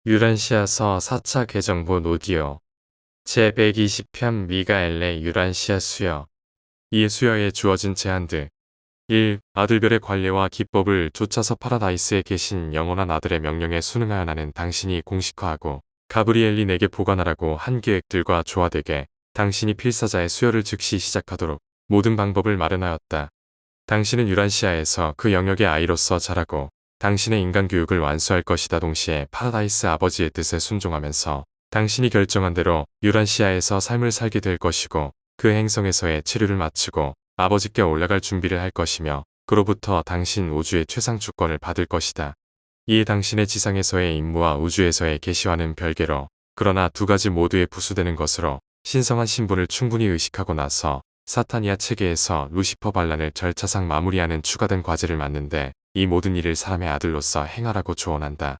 유란시아서 4차 개정본 오디오 제120편 미가엘레 유란시아 수여. 이 수여에 주어진 제안들. 1. 아들별의 관례와 기법을 좇아서 파라다이스에 계신 영원한 아들의 명령에 순응하여 나는 당신이 공식화하고 가브리엘이 내게 보관하라고 한 계획들과 조화되게 당신이 필사자의 수여를 즉시 시작하도록 모든 방법을 마련하였다. 당신은 유란시아에서 그 영역의 아이로서 자라고 당신의 인간 교육을 완수할 것이다. 동시에 파라다이스 아버지의 뜻에 순종하면서 당신이 결정한 대로 유란시아에서 삶을 살게 될 것이고 그 행성에서의 체류를 마치고 아버지께 올라갈 준비를 할 것이며 그로부터 당신 우주의 최상 주권을 받을 것이다. 이에 당신의 지상에서의 임무와 우주에서의 계시와는 별개로 그러나 두 가지 모두에 부수되는 것으로 신성한 신분을 충분히 의식하고 나서 사타니아 체계에서 루시퍼 반란을 절차상 마무리하는 추가된 과제를 맡는데 이 모든 일을 사람의 아들로서 행하라고 조언한다.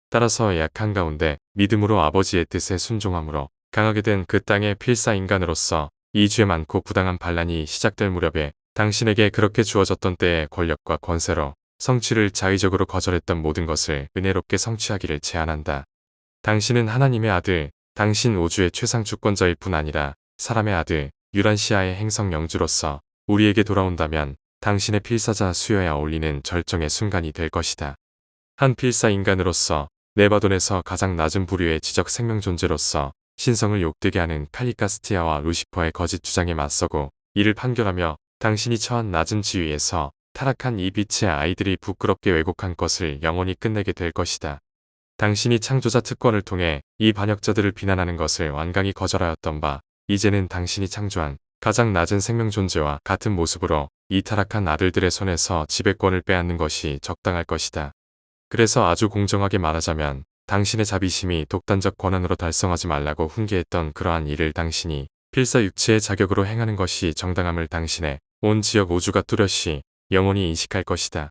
따라서 약한 가운데 믿음으로 아버지의 뜻에 순종함으로 강하게 된 그 땅의 필사 인간으로서 이 죄 많고 부당한 반란이 시작될 무렵에 당신에게 그렇게 주어졌던 때의 권력과 권세로 성취를 자의적으로 거절했던 모든 것을 은혜롭게 성취하기를 제안한다. 당신은 하나님의 아들, 당신 우주의 최상 주권자일 뿐 아니라 사람의 아들, 유란시아의 행성 영주로서 우리에게 돌아온다면 당신의 필사자 수여에 어울리는 절정의 순간이 될 것이다. 한 필사 인간으로서 네바돈에서 가장 낮은 부류의 지적 생명 존재로서 신성을 욕되게 하는 칼리카스티아와 루시퍼의 거짓 주장에 맞서고 이를 판결하며 당신이 처한 낮은 지위에서 타락한 이 빛의 아이들이 부끄럽게 왜곡한 것을 영원히 끝내게 될 것이다. 당신이 창조자 특권을 통해 이 반역자들을 비난하는 것을 완강히 거절하였던 바 이제는 당신이 창조한 가장 낮은 생명 존재와 같은 모습으로 이 타락한 아들들의 손에서 지배권을 빼앗는 것이 적당할 것이다. 그래서 아주 공정하게 말하자면 당신의 자비심이 독단적 권한으로 달성하지 말라고 훈계했던 그러한 일을 당신이 필사 육체의 자격으로 행하는 것이 정당함을 당신의 온 지역 우주가 뚜렷이 영원히 인식할 것이다.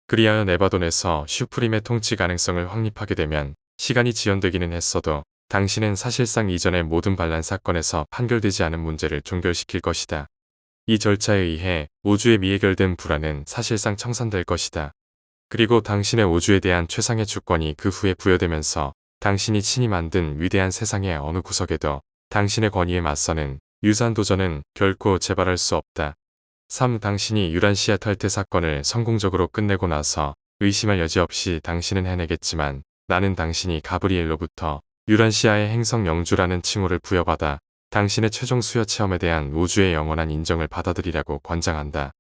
그리하여 네바돈에서 슈프림의 통치 가능성을 확립하게 되면 시간이 지연되기는 했어도 당신은 사실상 이전의 모든 반란 사건에서 판결되지 않은 문제를 종결시킬 것이다. 이 절차에 의해 우주의 미해결된 불안은 사실상 청산될 것이다. 그리고 당신의 우주에 대한 최상의 주권이 그 후에 부여되면서 당신이 친히 만든 위대한 세상의 어느 구석에도 당신의 권위에 맞서는 유사한 도전은 결코 재발할 수 없다. 3. 당신이 유란시아 탈퇴 사건을 성공적으로 끝내고 나서 의심할 여지 없이 당신은 해내겠지만 나는 당신이 가브리엘로부터 유란시아의 행성 영주라는 칭호를 부여받아 당신의 최종 수여 체험에 대한 우주의 영원한 인정을 받아들이라고 권장한다.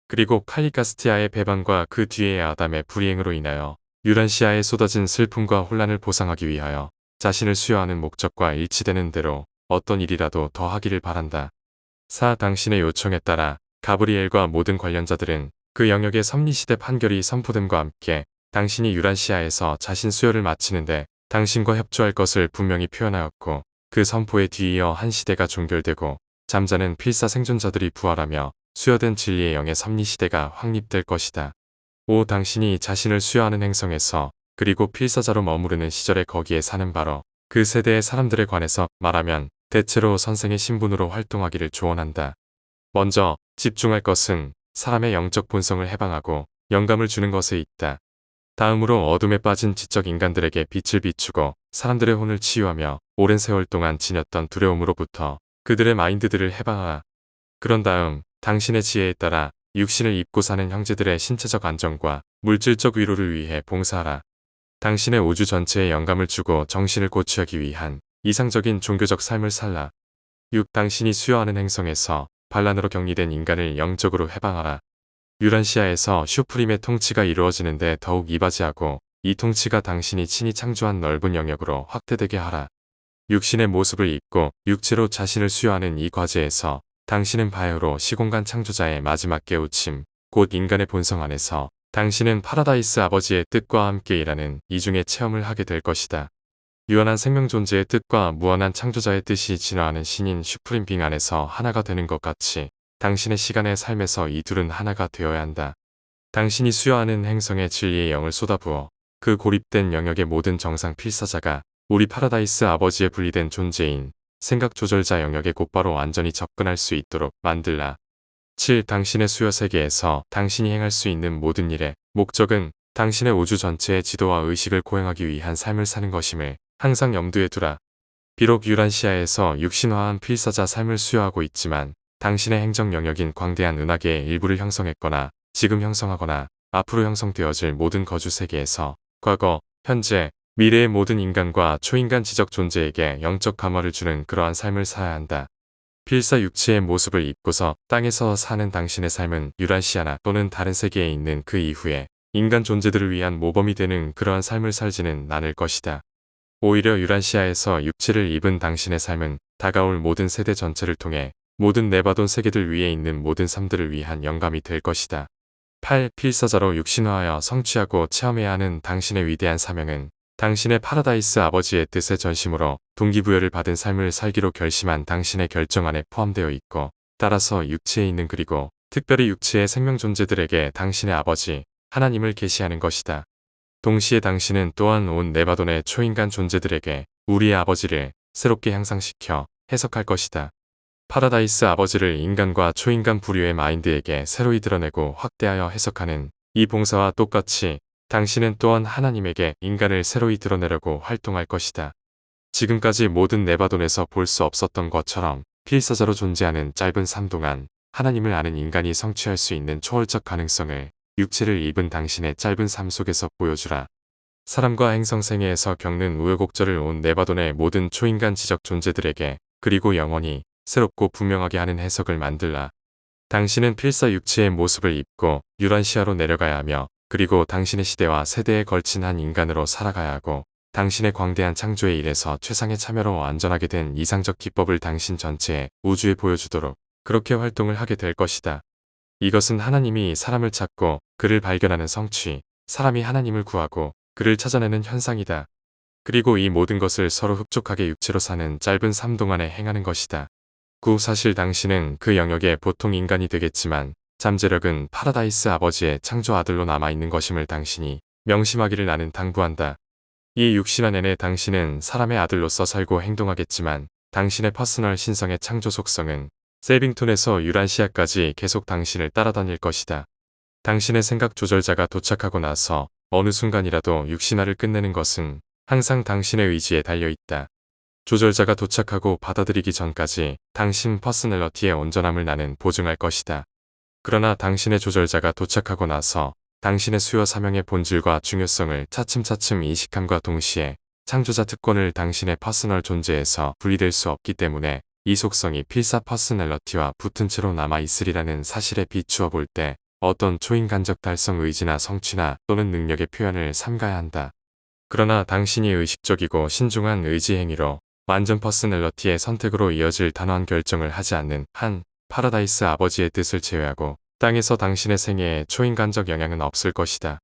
그리고 칼리카스티아의 배반과 그 뒤의 아담의 불이행으로 인하여 유란시아에 쏟아진 슬픔과 혼란을 보상하기 위하여 자신을 수여하는 목적과 일치되는 대로 어떤 일이라도 더 하기를 바란다. 4. 당신의 요청에 따라 가브리엘과 모든 관련자들은 그 영역의 섭리시대 판결이 선포됨과 함께 당신이 유란시아에서 자신 수여를 마치는데 당신과 협조할 것을 분명히 표현하였고 그 선포에 뒤이어 한 시대가 종결되고 잠자는 필사 생존자들이 부활하며 수여된 진리의 영의 섭리시대가 확립될 것이다. 5. 당신이 자신을 수여하는 행성에서 그리고 필사자로 머무르는 시절에 거기에 사는 바로 그 세대의 사람들에 관해서 말하면 대체로 선생의 신분으로 활동하기를 조언한다. 먼저 집중할 것은 사람의 영적 본성을 해방하고 영감을 주는 것에 있다. 다음으로 어둠에 빠진 지적 인간들에게 빛을 비추고 사람들의 혼을 치유하며 오랜 세월 동안 지녔던 두려움으로부터 그들의 마인드들을 해방하라. 그런 다음 당신의 지혜에 따라 육신을 입고 사는 형제들의 신체적 안정과 물질적 위로를 위해 봉사하라. 당신의 우주 전체에 영감을 주고 정신을 고취하기 위한 이상적인 종교적 삶을 살라. 6. 당신이 수여하는 행성에서 반란으로 격리된 인간을 영적으로 해방하라. 유란시아에서 슈프림의 통치가 이루어지는데 더욱 이바지하고 이 통치가 당신이 친히 창조한 넓은 영역으로 확대되게 하라. 육신의 모습을 입고 육체로 자신을 수여하는 이 과제에서 당신은 바야흐로 시공간 창조자의 마지막 깨우침, 곧 인간의 본성 안에서 당신은 파라다이스 아버지의 뜻과 함께 일하는 이중의 체험을 하게 될 것이다. 유한한 생명 존재의 뜻과 무한한 창조자의 뜻이 진화하는 신인 슈프림 빙 안에서 하나가 되는 것 같이 당신의 시간의 삶에서 이 둘은 하나가 되어야 한다. 당신이 수여하는 행성의 진리의 영을 쏟아부어 그 고립된 영역의 모든 정상 필사자가 우리 파라다이스 아버지에 분리된 존재인 생각 조절자 영역에 곧바로 완전히 접근할 수 있도록 만들라. 7. 당신의 수여 세계에서 당신이 행할 수 있는 모든 일의 목적은 당신의 우주 전체의 지도와 의식을 고행하기 위한 삶을 사는 것임을 항상 염두에 두라. 비록 유란시아에서 육신화한 필사자 삶을 수여하고 있지만 당신의 행정 영역인 광대한 은하계의 일부를 형성했거나 지금 형성하거나 앞으로 형성되어질 모든 거주 세계에서 과거, 현재, 미래의 모든 인간과 초인간 지적 존재에게 영적 감화를 주는 그러한 삶을 살아야 한다. 필사 육체의 모습을 입고서 땅에서 사는 당신의 삶은 유란시아나 또는 다른 세계에 있는 그 이후에 인간 존재들을 위한 모범이 되는 그러한 삶을 살지는 않을 것이다. 오히려 유란시아에서 육체를 입은 당신의 삶은 다가올 모든 세대 전체를 통해 모든 네바돈 세계들 위에 있는 모든 삶들을 위한 영감이 될 것이다. 8. 필사자로 육신화하여 성취하고 체험해야 하는 당신의 위대한 사명은 당신의 파라다이스 아버지의 뜻의 전심으로 동기부여를 받은 삶을 살기로 결심한 당신의 결정 안에 포함되어 있고 따라서 육체에 있는 그리고 특별히 육체의 생명 존재들에게 당신의 아버지 하나님을 계시하는 것이다. 동시에 당신은 또한 온 네바돈의 초인간 존재들에게 우리의 아버지를 새롭게 향상시켜 해석할 것이다. 파라다이스 아버지를 인간과 초인간 부류의 마인드에게 새로이 드러내고 확대하여 해석하는 이 봉사와 똑같이 당신은 또한 하나님에게 인간을 새로이 드러내려고 활동할 것이다. 지금까지 모든 네바돈에서 볼 수 없었던 것처럼 필사자로 존재하는 짧은 삶 동안 하나님을 아는 인간이 성취할 수 있는 초월적 가능성을 육체를 입은 당신의 짧은 삶 속에서 보여주라. 사람과 행성생애에서 겪는 우여곡절을 온 네바돈의 모든 초인간 지적 존재들에게 그리고 영원히 새롭고 분명하게 하는 해석을 만들라. 당신은 필사 육체의 모습을 입고 유란시아로 내려가야 하며 그리고 당신의 시대와 세대에 걸친 한 인간으로 살아가야 하고 당신의 광대한 창조의 일에서 최상의 참여로 안전하게 된 이상적 기법을 당신 전체에 우주에 보여주도록 그렇게 활동을 하게 될 것이다. 이것은 하나님이 사람을 찾고 그를 발견하는 성취, 사람이 하나님을 구하고 그를 찾아내는 현상이다. 그리고 이 모든 것을 서로 흡족하게 육체로 사는 짧은 삶 동안에 행하는 것이다. 사실 당신은 그 영역의 보통 인간이 되겠지만 잠재력은 파라다이스 아버지의 창조 아들로 남아있는 것임을 당신이 명심하기를 나는 당부한다. 이 육신화 내내 당신은 사람의 아들로서 살고 행동하겠지만 당신의 퍼스널 신성의 창조 속성은 셀빙톤에서 유란시아까지 계속 당신을 따라다닐 것이다. 당신의 생각 조절자가 도착하고 나서 어느 순간이라도 육신화를 끝내는 것은 항상 당신의 의지에 달려있다. 조절자가 도착하고 받아들이기 전까지 당신 퍼스널러티의 온전함을 나는 보증할 것이다. 그러나 당신의 조절자가 도착하고 나서 당신의 수요 사명의 본질과 중요성을 차츰차츰 인식함과 동시에 창조자 특권을 당신의 퍼스널 존재에서 분리될 수 없기 때문에 이 속성이 필사 퍼스널러티와 붙은 채로 남아있으리라는 사실에 비추어 볼 때 어떤 초인간적 달성 의지나 성취나 또는 능력의 표현을 삼가야 한다. 그러나 당신이 의식적이고 신중한 의지 행위로 완전 퍼스널러티의 선택으로 이어질 단호한 결정을 하지 않는 한 파라다이스 아버지의 뜻을 제외하고 땅에서 당신의 생애에 초인간적 영향은 없을 것이다.